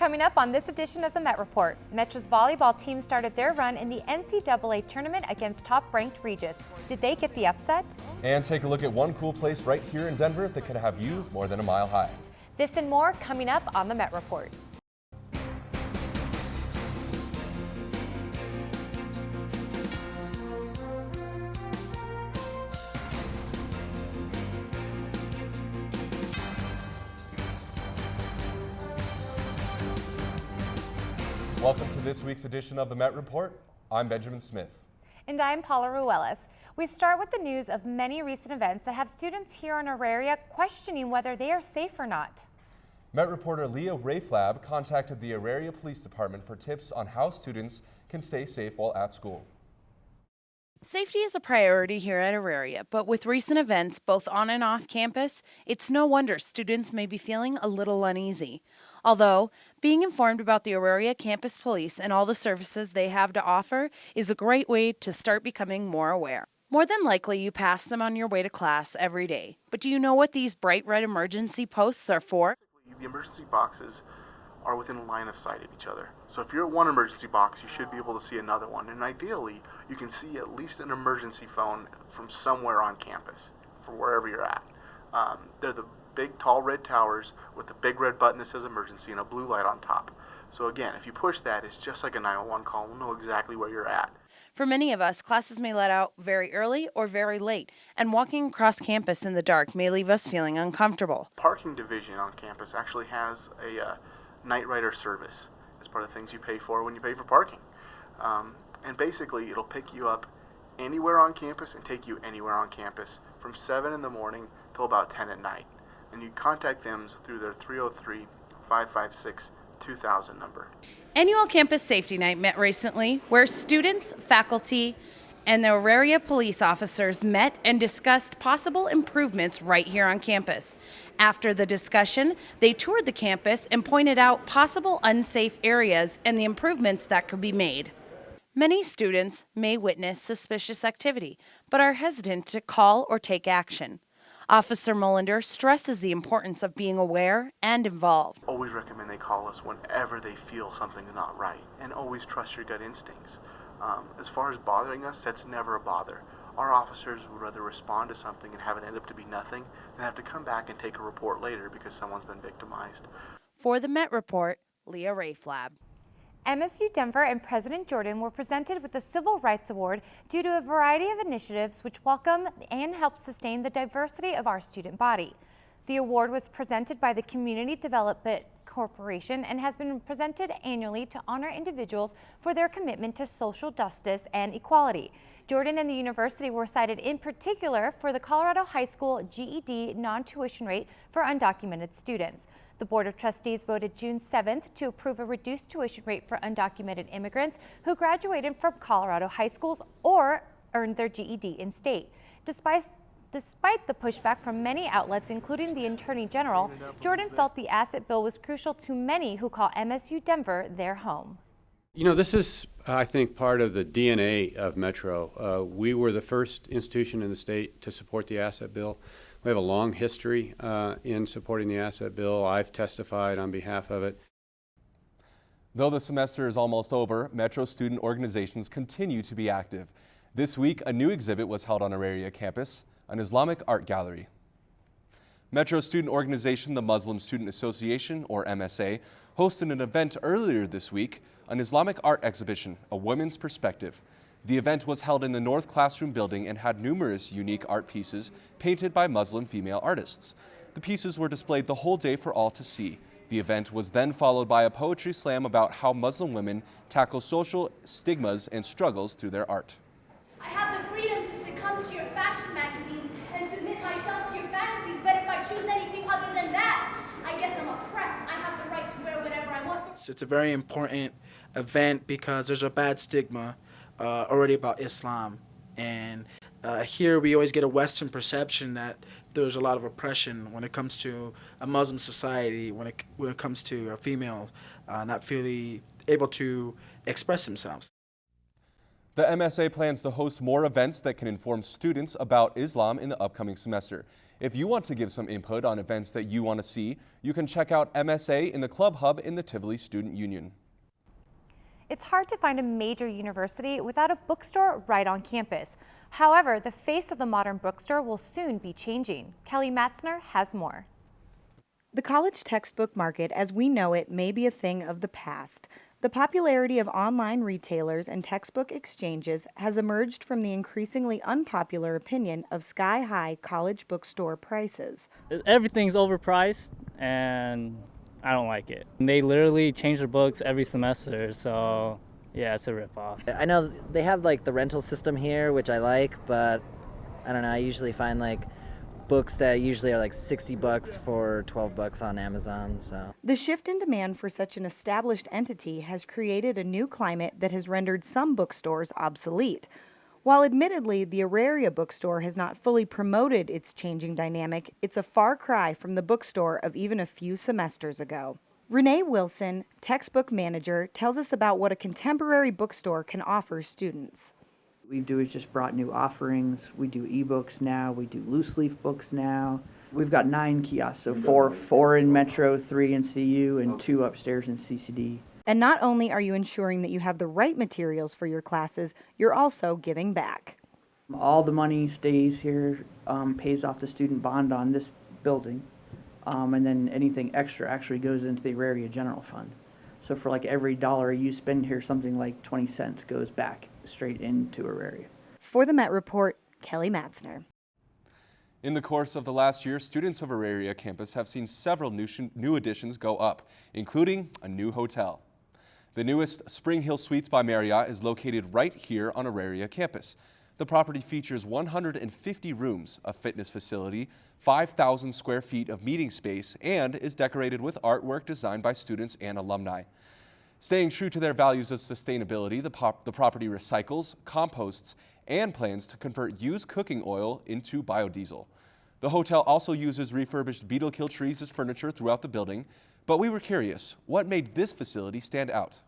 Coming up on this edition of the Met Report, Metro's volleyball team started their run in the NCAA tournament against top-ranked Regis. Did they get the upset? And take a look at one cool place right here in Denver that could have you more than a mile high. This and more coming up on the Met Report. Welcome to this week's edition of the Met Report. I'm Benjamin Smith. And I'm Paula Ruelas. We start with the news of many recent events that have students here in our area questioning whether they are safe or not. Met reporter Leah Flab contacted the Auraria Police Department for tips on how students can stay safe while at school. Safety is a priority here at Auraria, but with recent events both on and off campus, it's no wonder students may be feeling a little uneasy. Although, being informed about the Auraria Campus Police and all the services they have to offer is a great way to start becoming more aware. More than likely, you pass them on your way to class every day. But do you know what these bright red emergency posts are for? The emergency boxes are within a line of sight of each other. So if you're at one emergency box, you should be able to see another one. And ideally, you can see at least an emergency phone from somewhere on campus, for wherever you're at. They're the big, tall red towers with the big red button that says emergency and a blue light on top. So again, if you push that, it's just like a 911 call. We'll know exactly where you're at. For many of us, classes may let out very early or very late, and walking across campus in the dark may leave us feeling uncomfortable. Parking division on campus actually has a night rider service. It's part of the things you pay for when you pay for parking. And basically, it'll pick you up anywhere on campus and take you anywhere on campus from 7 in the morning till about 10 at night. And you contact them through their 303-556-2000 number. Annual Campus Safety Night met recently, where students, faculty, and the Auraria police officers met and discussed possible improvements right here on campus. After the discussion, they toured the campus and pointed out possible unsafe areas and the improvements that could be made. Many students may witness suspicious activity, but are hesitant to call or take action. Officer Mullender stresses the importance of being aware and involved. Always recommend they call us whenever they feel something's not right, and always trust your gut instincts. As far as bothering us, that's never a bother. Our officers would rather respond to something and have it end up to be nothing than have to come back and take a report later because someone's been victimized. For the Met Report, Leah Flab. MSU Denver and President Jordan were presented with the Civil Rights Award due to a variety of initiatives which welcome and help sustain the diversity of our student body. The award was presented by the Community Development Corporation and has been presented annually to honor individuals for their commitment to social justice and equality. Jordan and the university were cited in particular for the Colorado High School GED non-tuition rate for undocumented students. The Board of Trustees voted June 7th to approve a reduced tuition rate for undocumented immigrants who graduated from Colorado high schools or earned their GED in state. Despite the pushback from many outlets, including the Attorney General, Jordan felt the asset bill was crucial to many who call MSU Denver their home. You know, this is, I think, part of the DNA of Metro. We were the first institution in the state to support the asset bill. We have a long history in supporting the asset bill. I've testified on behalf of it. Though the semester is almost over, Metro student organizations continue to be active. This week, a new exhibit was held on Auraria campus, an Islamic art gallery. Metro student organization, the Muslim Student Association, or MSA, hosted an event earlier this week, an Islamic art exhibition, A Woman's Perspective. The event was held in the North Classroom building and had numerous unique art pieces painted by Muslim female artists. The pieces were displayed the whole day for all to see. The event was then followed by a poetry slam about how Muslim women tackle social stigmas and struggles through their art. I have the freedom to succumb to your fashion magazines and submit myself to your fantasies, but if I choose anything other than that, I guess I'm oppressed. I have the right to wear whatever I want. It's a very important event because there's a bad stigma already about Islam, and here we always get a Western perception that there's a lot of oppression when it comes to a Muslim society, when it comes to a female not feeling able to express themselves. The MSA plans to host more events that can inform students about Islam in the upcoming semester. If you want to give some input on events that you want to see, you can check out MSA in the Club Hub in the Tivoli Student Union. It's hard to find a major university without a bookstore right on campus. However, the face of the modern bookstore will soon be changing. Kelly Matzner has more. The college textbook market as we know it may be a thing of the past. The popularity of online retailers and textbook exchanges has emerged from the increasingly unpopular opinion of sky-high college bookstore prices. Everything's overpriced and I don't like it. They literally change their books every semester, so yeah, it's a ripoff. I know they have like the rental system here, which I like, but I don't know, I usually find like books that usually are like $60 for $12 on Amazon, so. The shift in demand for such an established entity has created a new climate that has rendered some bookstores obsolete. While admittedly the Auraria bookstore has not fully promoted its changing dynamic, it's a far cry from the bookstore of even a few semesters ago. Renee Wilson, textbook manager, tells us about what a contemporary bookstore can offer students. We do is just brought new offerings. We do ebooks now. We do loose leaf books now. We've got 9 kiosks, so four in Metro, 3 in CU, and 2 upstairs in CCD. And not only are you ensuring that you have the right materials for your classes, you're also giving back. All the money stays here, pays off the student bond on this building, and then anything extra actually goes into the Auraria General Fund. So for like every dollar you spend here, something like 20 cents goes back straight into Auraria. For the Met Report, Kelly Matzner. In the course of the last year, students of Auraria campus have seen several new additions go up, including a new hotel. The newest Spring Hill Suites by Marriott is located right here on Auraria campus. The property features 150 rooms, a fitness facility, 5,000 square feet of meeting space, and is decorated with artwork designed by students and alumni. Staying true to their values of sustainability, the property recycles, composts, and plans to convert used cooking oil into biodiesel. The hotel also uses refurbished beetle kill trees as furniture throughout the building, but we were curious, what made this facility stand out?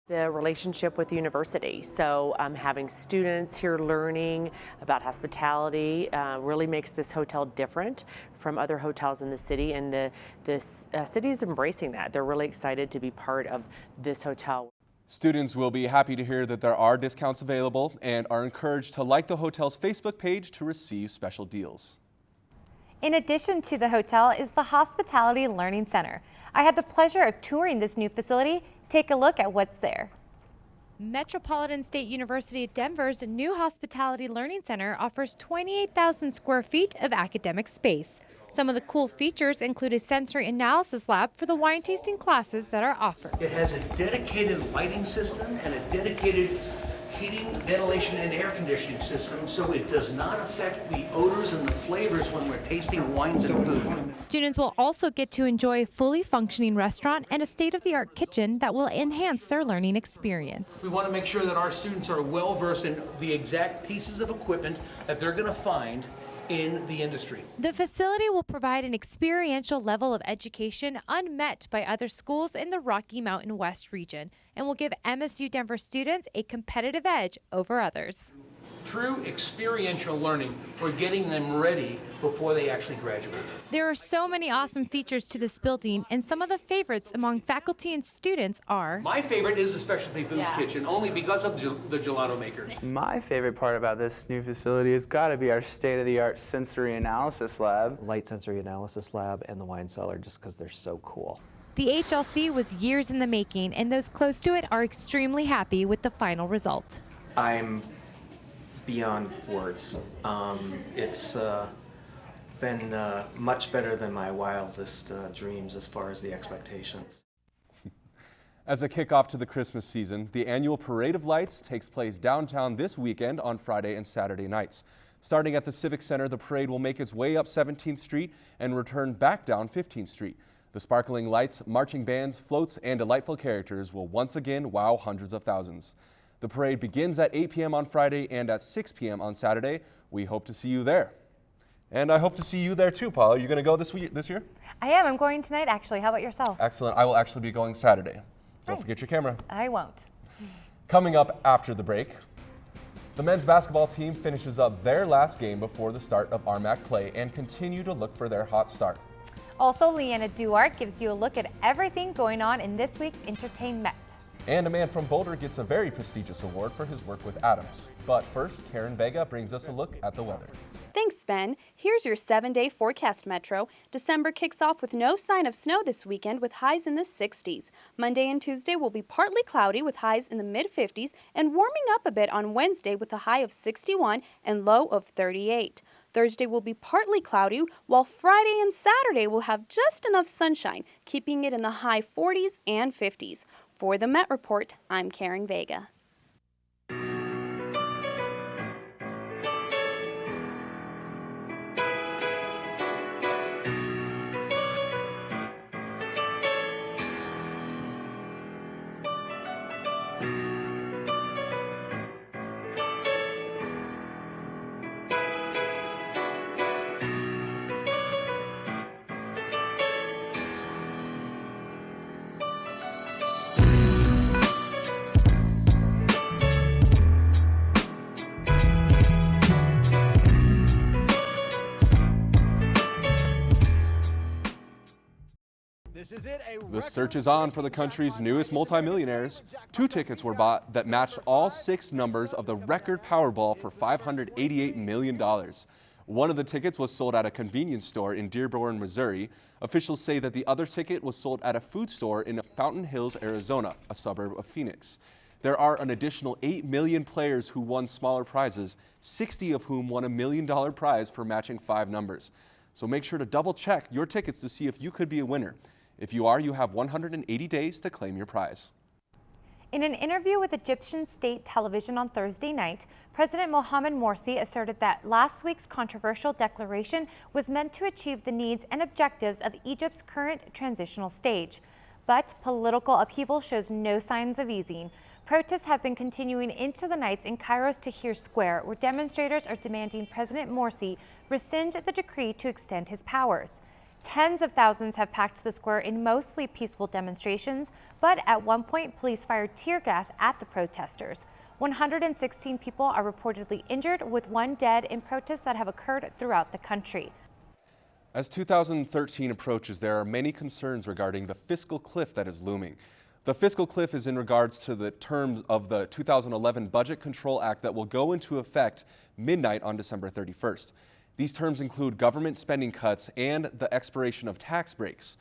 The relationship with the university. So having students here learning about hospitality really makes this hotel different from other hotels in the city, and this city is embracing that. They're really excited to be part of this hotel. Students will be happy to hear that there are discounts available and are encouraged to like the hotel's Facebook page to receive special deals. In addition to the hotel is the Hospitality Learning Center. I had the pleasure of touring this new facility. Take a look at what's there. Metropolitan State University Denver's new Hospitality Learning Center offers 28,000 square feet of academic space. Some of the cool features include a sensory analysis lab for the wine tasting classes that are offered. It has a dedicated lighting system and a dedicated heating, ventilation, and air conditioning system, so it does not affect the odors and the flavors when we're tasting wines and food. Students will also get to enjoy a fully functioning restaurant and a state-of-the-art kitchen that will enhance their learning experience. We want to make sure that our students are well versed in the exact pieces of equipment that they're going to find in the industry. The facility will provide an experiential level of education unmet by other schools in the Rocky Mountain West region and will give MSU Denver students a competitive edge over others. Through experiential learning, we're getting them ready before they actually graduate. There are so many awesome features to this building, and some of the favorites among faculty and students are... My favorite is the specialty foods kitchen, only because of the gelato maker. My favorite part about this new facility has got to be our state-of-the-art sensory analysis lab. Light sensory analysis lab and the wine cellar, just because they're so cool. The HLC was years in the making, and those close to it are extremely happy with the final result. I'm beyond words. It's been much better than my wildest dreams as far as the expectations. As a kickoff to the Christmas season, the annual Parade of Lights takes place downtown this weekend on Friday and Saturday nights. Starting at the Civic Center, the parade will make its way up 17th Street and return back down 15th Street. The sparkling lights, marching bands, floats, and delightful characters will once again wow hundreds of thousands. The parade begins at 8 p.m. on Friday and at 6 p.m. on Saturday. We hope to see you there. And I hope to see you there too, Paula. You're going to go this year? I am. I'm going tonight, actually. How about yourself? Excellent. I will actually be going Saturday. Don't forget your camera. I won't. Coming up after the break, The men's basketball team finishes up their last game before the start of RMAC play and continue to look for their hot start. Also, LeeAnna Duarte gives you a look at everything going on in this week's EntertainMET. And a man from Boulder gets a very prestigious award for his work with Adams. But first, Karen Vega brings us a look at the weather. Thanks, Ben. Here's your 7-day forecast, Metro. December kicks off with no sign of snow this weekend with highs in the 60s. Monday and Tuesday will be partly cloudy with highs in the mid-50s and warming up a bit on Wednesday with a high of 61 and low of 38. Thursday will be partly cloudy, while Friday and Saturday will have just enough sunshine, keeping it in the high 40s and 50s. For the Met Report, I'm Karen Vega. The search is on for the country's newest multimillionaires. 2 tickets were bought that matched all 6 numbers of the record Powerball for $588 million. One of the tickets was sold at a convenience store in Dearborn, Missouri. Officials say that the other ticket was sold at a food store in Fountain Hills, Arizona, a suburb of Phoenix. There are an additional 8 million players who won smaller prizes, 60 of whom won a $1 million prize for matching 5 numbers. So make sure to double check your tickets to see if you could be a winner. If you are, you have 180 days to claim your prize. In an interview with Egyptian state television on Thursday night, President Mohamed Morsi asserted that last week's controversial declaration was meant to achieve the needs and objectives of Egypt's current transitional stage. But political upheaval shows no signs of easing. Protests have been continuing into the nights in Cairo's Tahrir Square, where demonstrators are demanding President Morsi rescind the decree to extend his powers. Tens of thousands have packed the square in mostly peaceful demonstrations, but at one point police fired tear gas at the protesters. 116 people are reportedly injured, with 1 dead in protests that have occurred throughout the country. As 2013 approaches, there are many concerns regarding the fiscal cliff that is looming. The fiscal cliff is in regards to the terms of the 2011 Budget Control Act that will go into effect midnight on December 31st. These terms include government spending cuts and the expiration of tax breaks.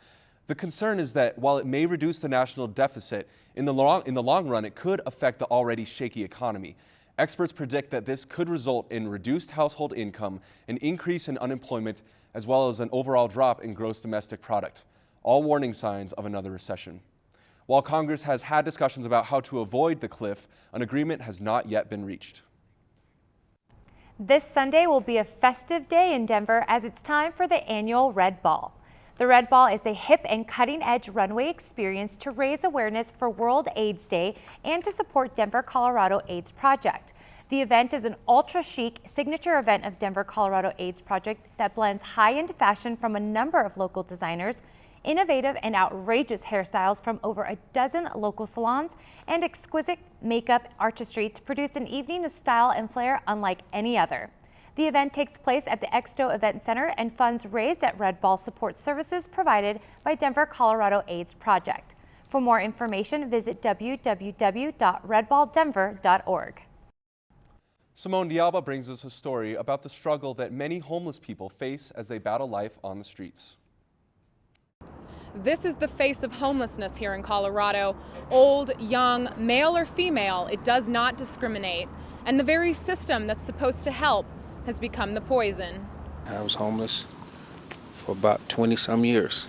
The concern is that while it may reduce the national deficit, in the long run it could affect the already shaky economy. Experts predict that this could result in reduced household income, an increase in unemployment, as well as an overall drop in gross domestic product, all warning signs of another recession. While Congress has had discussions about how to avoid the cliff, an agreement has not yet been reached. This Sunday will be a festive day in Denver as it's time for the annual Red Ball. The Red Ball is a hip and cutting-edge runway experience to raise awareness for World AIDS Day and to support Denver, Colorado AIDS Project. The event is an ultra-chic signature event of Denver, Colorado AIDS Project that blends high-end fashion from a number of local designers, innovative and outrageous hairstyles from over a dozen local salons, and exquisite makeup artistry to produce an evening of style and flair unlike any other. The event takes place at the Exto Event Center, and funds raised at Red Ball support services provided by Denver, Colorado AIDS Project. For more information, visit www.redballdenver.org. Simone D'Alba brings us a story about the struggle that many homeless people face as they battle life on the streets. This is the face of homelessness here in Colorado. Old, young, male or female, it does not discriminate. And the very system that's supposed to help has become the poison. I was homeless for about 20-some years.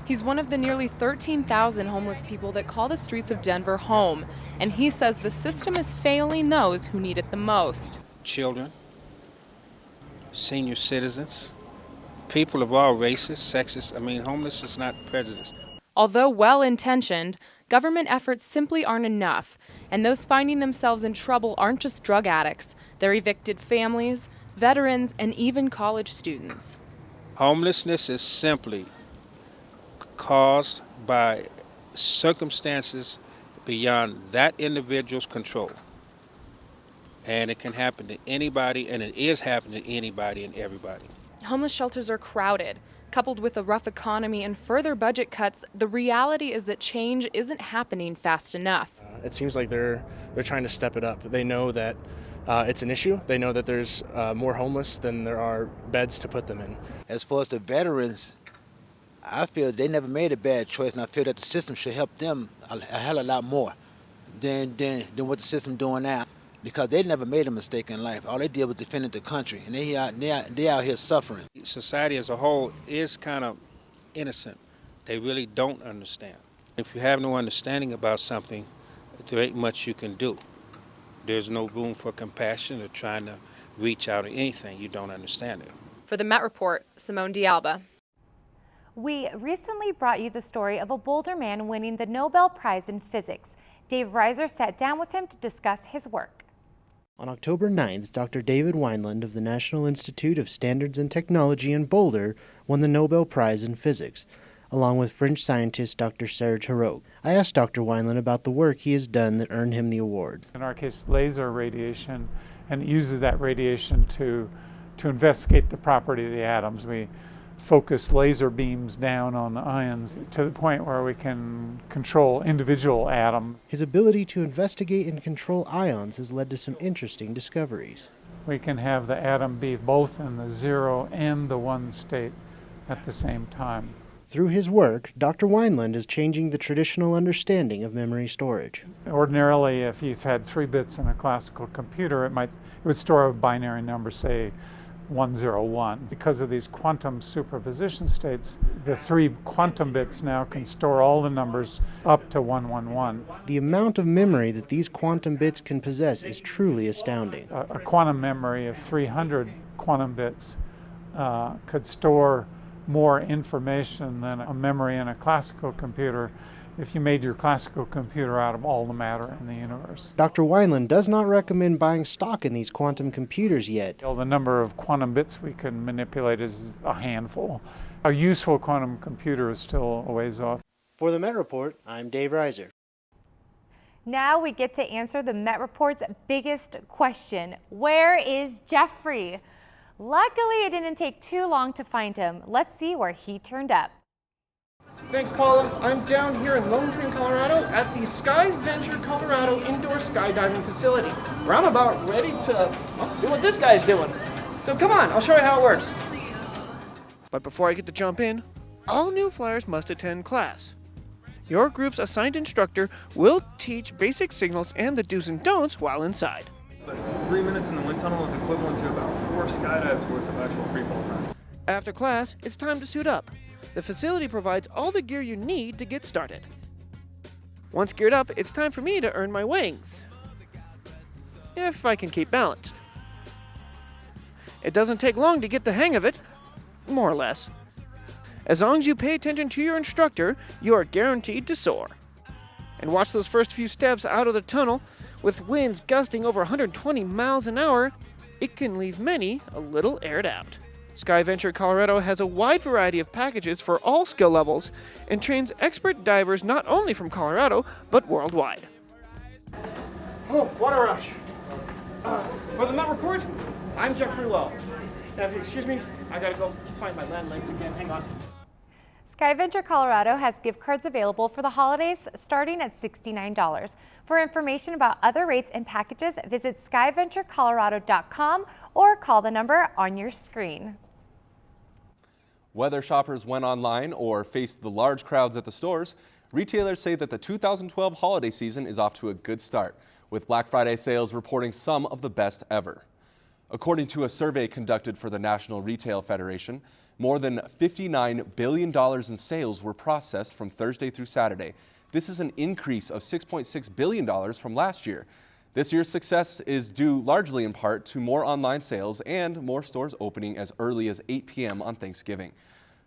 He's one of the nearly 13,000 homeless people that call the streets of Denver home. And he says the system is failing those who need it the most. Children, senior citizens, people of all races, sexes. Homeless is not prejudice. Although well-intentioned, government efforts simply aren't enough, and those finding themselves in trouble aren't just drug addicts. They're evicted families, veterans, and even college students. Homelessness is simply caused by circumstances beyond that individual's control. And it can happen to anybody, and it is happening to anybody and everybody. Homeless shelters are crowded. Coupled with a rough economy and further budget cuts, the reality is that change isn't happening fast enough. It seems like they're trying to step it up. They know that it's an issue. They know that there's more homeless than there are beds to put them in. As far as the veterans, I feel they never made a bad choice, and I feel that the system should help them a hell of a lot more than what the system doing now. Because they never made a mistake in life. All they did was defend the country, and they out here suffering. Society as a whole is kind of innocent. They really don't understand. If you have no understanding about something, there ain't much you can do. There's no room for compassion or trying to reach out or anything. You don't understand it. For the Met Report, Simone D'Alba. We recently brought you the story of a Boulder man winning the Nobel Prize in Physics. Dave Reiser sat down with him to discuss his work. On October 9th, Dr. David Wineland of the National Institute of Standards and Technology in Boulder won the Nobel Prize in Physics, along with French scientist Dr. Serge Harouk. I asked Dr. Wineland about the work he has done that earned him the award. In our case, laser radiation, and it uses that radiation to investigate the property of the atoms. We focus laser beams down on the ions to the point where we can control individual atoms. His ability to investigate and control ions has led to some interesting discoveries. We can have the atom be both in the 0 and the 1 state at the same time. Through his work, Dr. Wineland is changing the traditional understanding of memory storage. Ordinarily, if you had 3 bits in a classical computer, it would store a binary number, say 101. Because of these quantum superposition states, the 3 quantum bits now can store all the numbers up to 111. The amount of memory that these quantum bits can possess is truly astounding. A quantum memory of 300 quantum bits could store more information than a memory in a classical computer if you made your classical computer out of all the matter in the universe. Dr. Wineland does not recommend buying stock in these quantum computers yet. The number of quantum bits we can manipulate is a handful. A useful quantum computer is still a ways off. For the Met Report, I'm Dave Reiser. Now we get to answer the Met Report's biggest question. Where is Jeffrey? Luckily, it didn't take too long to find him. Let's see where he turned up. Thanks, Paula. I'm down here in Lone Tree, Colorado at the Sky Venture Colorado Indoor Skydiving Facility, where I'm about ready to do what this guy's doing. So come on, I'll show you how it works. But before I get to jump in, all new flyers must attend class. Your group's assigned instructor will teach basic signals and the do's and don'ts while inside. 3 minutes in the wind tunnel is equivalent to about 4 skydives worth of actual freefall time. After class, it's time to suit up. The facility provides all the gear you need to get started. Once geared up, it's time for me to earn my wings. If I can keep balanced. It doesn't take long to get the hang of it, more or less. As long as you pay attention to your instructor, you are guaranteed to soar. And watch those first few steps out of the tunnel. With winds gusting over 120 miles an hour, it can leave many a little aired out. Sky Venture Colorado has a wide variety of packages for all skill levels and trains expert divers not only from Colorado, but worldwide. Oh, what a rush. For the Met Report, I'm Jeffrey Lowe. Now, if you excuse me, I gotta go find my land legs again. Hang on. Sky Venture Colorado has gift cards available for the holidays starting at $69. For information about other rates and packages, visit skyventurecolorado.com or call the number on your screen. Whether shoppers went online or faced the large crowds at the stores, retailers say that the 2012 holiday season is off to a good start, with Black Friday sales reporting some of the best ever. According to a survey conducted for the National Retail Federation, more than $59 billion in sales were processed from Thursday through Saturday. This is an increase of $6.6 billion from last year. This year's success is due largely in part to more online sales and more stores opening as early as 8 p.m. on Thanksgiving.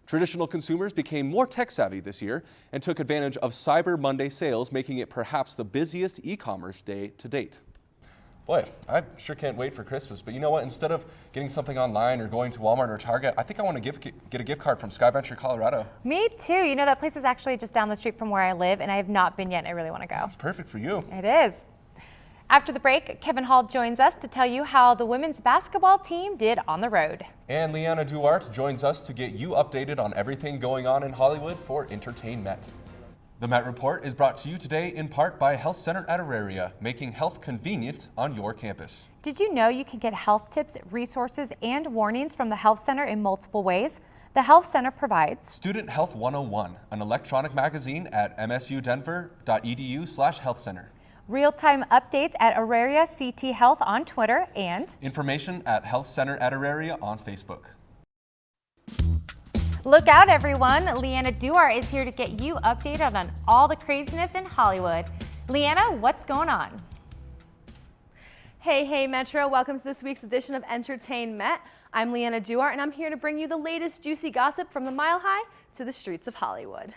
Traditional consumers became more tech-savvy this year and took advantage of Cyber Monday sales, making it perhaps the busiest e-commerce day to date. Boy, I sure can't wait for Christmas, but you know what? Instead of getting something online or going to Walmart or Target, I think I want to get a gift card from Sky Venture Colorado. Me too. You know, that place is actually just down the street from where I live, and I have not been yet, and I really want to go. It's perfect for you. It is. After the break, Kevin Hall joins us to tell you how the women's basketball team did on the road. And LeeAnna Duarte joins us to get you updated on everything going on in Hollywood for EntertainMET. The Met Report is brought to you today in part by Health Center at Auraria, making health convenient on your campus. Did you know you can get health tips, resources, and warnings from the Health Center in multiple ways? The Health Center provides Student Health 101, an electronic magazine at msudenver.edu/healthcenter. real-time updates at Auraria CT Health on Twitter and information at Health Center at Auraria on Facebook. Look out, everyone. LeeAnna Duarte is here to get you updated on all the craziness in Hollywood. LeeAnna, what's going on? Hey Metro, welcome to this week's edition of EntertainMET. I'm LeeAnna Duarte and I'm here to bring you the latest juicy gossip from the Mile High to the streets of Hollywood.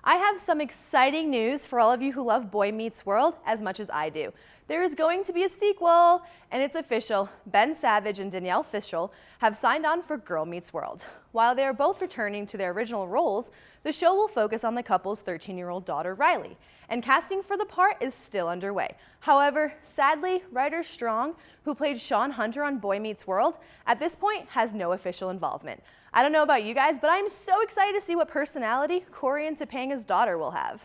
I have some exciting news for all of you who love Boy Meets World as much as I do. There is going to be a sequel, and it's official. Ben Savage and Danielle Fishel have signed on for Girl Meets World. While they are both returning to their original roles, the show will focus on the couple's 13-year-old daughter, Riley, and casting for the part is still underway. However, sadly, Ryder Strong, who played Sean Hunter on Boy Meets World, at this point has no official involvement. I don't know about you guys, but I'm so excited to see what personality Corey and Topanga's daughter will have.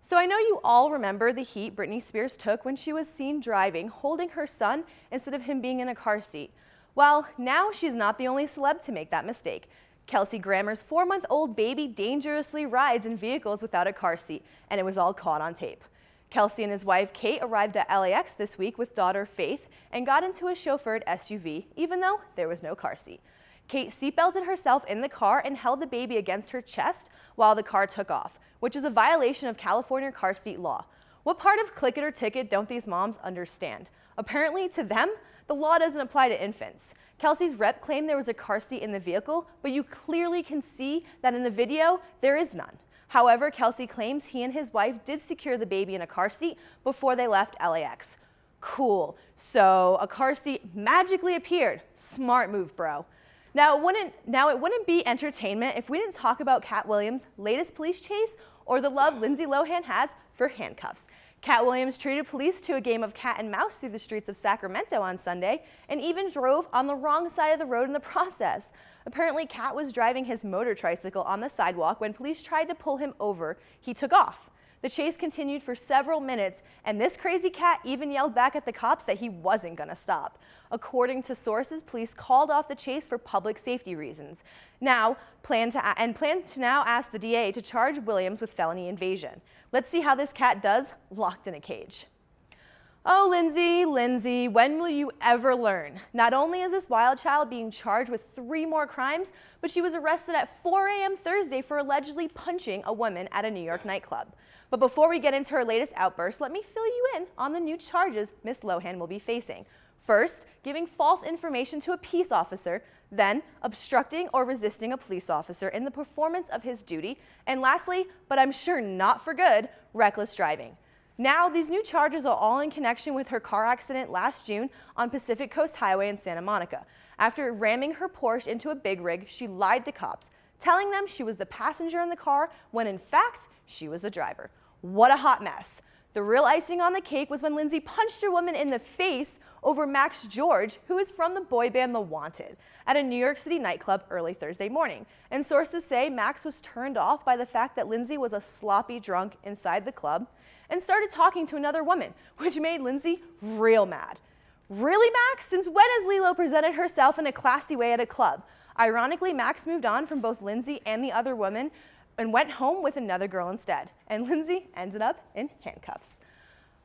So I know you all remember the heat Britney Spears took when she was seen driving, holding her son instead of him being in a car seat. Well, now she's not the only celeb to make that mistake. Kelsey Grammer's 4-month-old baby dangerously rides in vehicles without a car seat, and it was all caught on tape. Kelsey and his wife Kate arrived at LAX this week with daughter Faith and got into a chauffeured SUV, even though there was no car seat. Kate seatbelted herself in the car and held the baby against her chest while the car took off, which is a violation of California car seat law. What part of click it or ticket don't these moms understand? Apparently, to them, the law doesn't apply to infants. Kelsey's rep claimed there was a car seat in the vehicle, but you clearly can see that in the video, there is none. However, Kelsey claims he and his wife did secure the baby in a car seat before they left LAX. Cool. So a car seat magically appeared. Smart move, bro. Now it wouldn't be entertainment if we didn't talk about Cat Williams' latest police chase or the love Lindsay Lohan has for handcuffs. Cat Williams treated police to a game of cat and mouse through the streets of Sacramento on Sunday and even drove on the wrong side of the road in the process. Apparently, Cat was driving his motor tricycle on the sidewalk when police tried to pull him over. He took off. The chase continued for several minutes, and this crazy cat even yelled back at the cops that he wasn't gonna stop. According to sources, police called off the chase for public safety reasons. Now, plan to now ask the DA to charge Williams with felony invasion. Let's see how this cat does locked in a cage. Oh, Lindsay, when will you ever learn? Not only is this wild child being charged with 3 more crimes, but she was arrested at 4 a.m. Thursday for allegedly punching a woman at a New York nightclub. But before we get into her latest outburst, let me fill you in on the new charges Miss Lohan will be facing. First, giving false information to a peace officer, then obstructing or resisting a police officer in the performance of his duty, and lastly, but I'm sure not for good, reckless driving. Now, these new charges are all in connection with her car accident last June on Pacific Coast Highway in Santa Monica. After ramming her Porsche into a big rig, she lied to cops, telling them she was the passenger in the car when in fact, she was the driver. What a hot mess. The real icing on the cake was when Lindsay punched a woman in the face over Max George, who is from the boy band The Wanted, at a New York City nightclub early Thursday morning. And sources say Max was turned off by the fact that Lindsay was a sloppy drunk inside the club and started talking to another woman, which made Lindsay real mad. Really, Max? Since when has Lilo presented herself in a classy way at a club? Ironically, Max moved on from both Lindsay and the other woman and went home with another girl instead, and Lindsay ended up in handcuffs.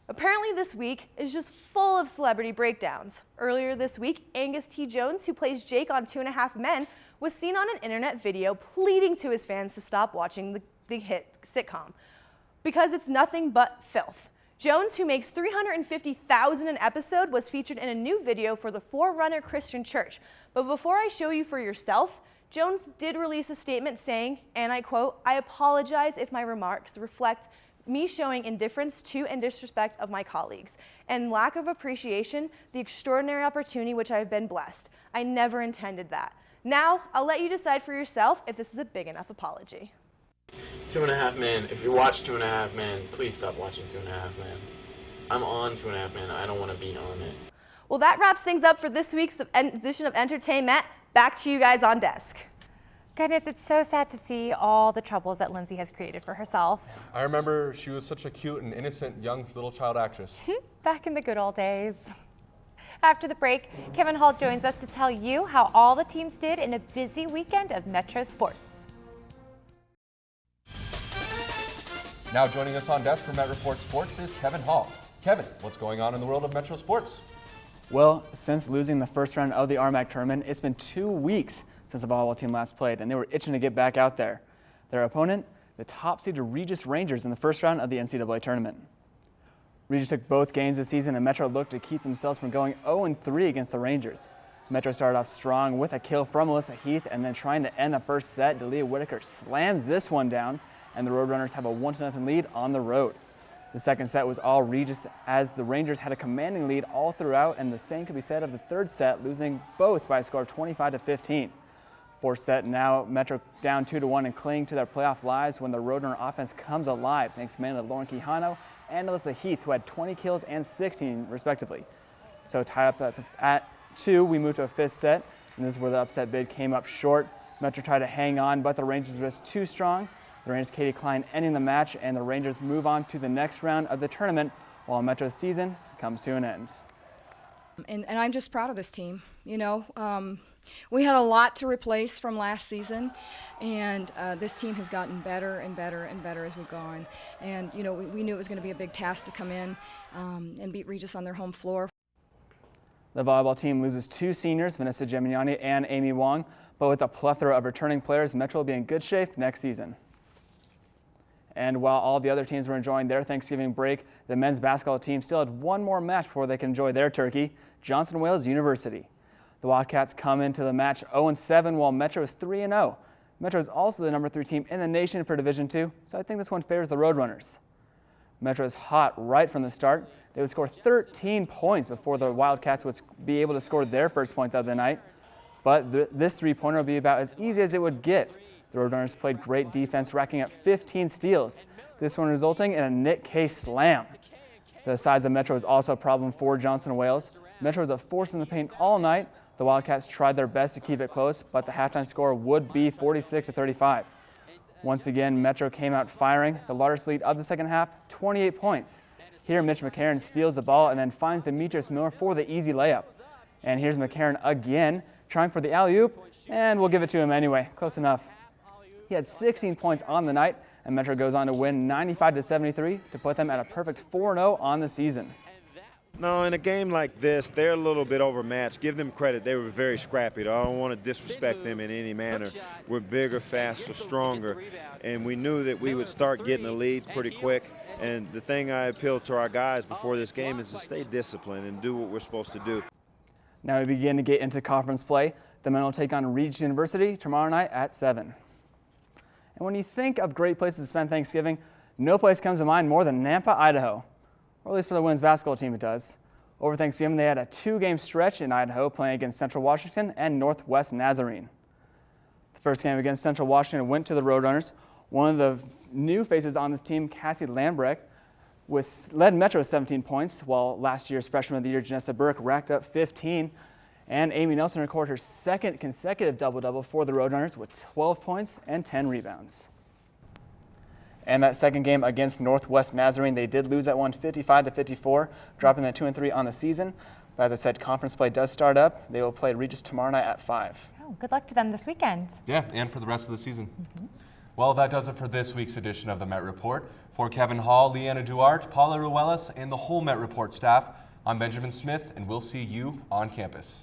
Apparently this week is just full of celebrity breakdowns. Earlier this week, Angus T. Jones, who plays Jake on 2.5 Men, was seen on an internet video pleading to his fans to stop watching the hit sitcom because it's nothing but filth. Jones, who makes $350,000 an episode, was featured in a new video for the Forerunner Christian Church. But before I show you for yourself, Jones did release a statement saying, and I quote, "I apologize if my remarks reflect me showing indifference to and disrespect of my colleagues, and lack of appreciation, the extraordinary opportunity which I have been blessed. I never intended that." Now, I'll let you decide for yourself if this is a big enough apology. 2.5 Men. If you watch 2.5 Men, please stop watching 2.5 Men. I'm on 2.5 Men. I don't want to be on it. Well, that wraps things up for this week's edition of EntertainMET. Back to you guys on desk. Goodness, it's so sad to see all the troubles that Lindsay has created for herself. I remember she was such a cute and innocent young little child actress. Back in the good old days. After the break, Kevin Hall joins us to tell you how all the teams did in a busy weekend of Metro sports. Now joining us on desk for Met Report Sports is Kevin Hall. Kevin, what's going on in the world of Metro sports? Well, since losing the first round of the RMAC tournament, it's been 2 weeks since the volleyball team last played, and they were itching to get back out there. Their opponent, the top-seeded Regis Rangers in the first round of the NCAA tournament. Regis took both games this season, and Metro looked to keep themselves from going 0-3 against the Rangers. Metro started off strong with a kill from Melissa Heath, and then trying to end the first set, Delia Whitaker slams this one down, and the Roadrunners have a 1-0 lead on the road. The second set was all Regis, as the Rangers had a commanding lead all throughout, and the same could be said of the third set, losing both by a score of 25-15. Fourth set, now Metro down 2-1 and clinging to their playoff lives when the Roadrunner offense comes alive, thanks mainly to Lauren Quijano and Melissa Heath, who had 20 kills and 16 respectively. So tied up at 2, we moved to a fifth set, and this is where the upset bid came up short. Metro tried to hang on, but the Rangers were just too strong. The Rangers' Katie Klein ending the match, and the Rangers move on to the next round of the tournament, while Metro's season comes to an end. And I'm just proud of this team. You know, we had a lot to replace from last season, and this team has gotten better and better and better as we've gone. And, you know, we knew it was going to be a big task to come in and beat Regis on their home floor. The volleyball team loses 2 seniors, Vanessa Gemignani and Amy Wong, but with a plethora of returning players, Metro will be in good shape next season. And while all the other teams were enjoying their Thanksgiving break, the men's basketball team still had one more match before they can enjoy their turkey, Johnson Wales University. The Wildcats come into the match 0-7 while Metro is 3-0. Metro is also the number 3 team in the nation for Division II, so I think this one favors the Roadrunners. Metro is hot right from the start. They would score 13 points before the Wildcats would be able to score their first points of the night. But this 3-pointer will be about as easy as it would get. The Roadrunners played great defense, racking up 15 steals. This one resulting in a Nick K slam. The size of Metro is also a problem for Johnson Wales. Metro was a force in the paint all night. The Wildcats tried their best to keep it close, but the halftime score would be 46-35. Once again, Metro came out firing. The largest lead of the second half, 28 points. Here, Mitch McCarron steals the ball and then finds Demetrius Miller for the easy layup. And here's McCarron again, trying for the alley-oop, and we'll give it to him anyway. Close enough. He had 16 points on the night, and Metro goes on to win 95-73 to put them at a perfect 4-0 on the season. No, in a game like this, they're a little bit overmatched. Give them credit. They were very scrappy. I don't want to disrespect them in any manner. We're bigger, faster, stronger, and we knew that we would start getting a lead pretty quick. And the thing I appealed to our guys before this game is to stay disciplined and do what we're supposed to do. Now we begin to get into conference play. The men will take on Regis University tomorrow night at 7. And when you think of great places to spend Thanksgiving, no place comes to mind more than Nampa, Idaho. Or at least for the women's basketball team it does. Over Thanksgiving, they had a 2-game stretch in Idaho playing against Central Washington and Northwest Nazarene. The first game against Central Washington went to the Roadrunners. One of the new faces on this team, Cassie Lambrecht, led Metro with 17 points, while last year's freshman of the year, Janessa Burke, racked up 15. And Amy Nelson recorded her second consecutive double-double for the Roadrunners with 12 points and 10 rebounds. And that second game against Northwest Nazarene, they did lose that one 55-54, dropping that 2-3 on the season. But as I said, conference play does start up. They will play Regis tomorrow night at 5. Oh, good luck to them this weekend. Yeah, and for the rest of the season. Well, that does it for this week's edition of the Met Report. For Kevin Hall, LeeAnna Duarte, Paula Ruelas, and the whole Met Report staff, I'm Benjamin Smith, and we'll see you on campus.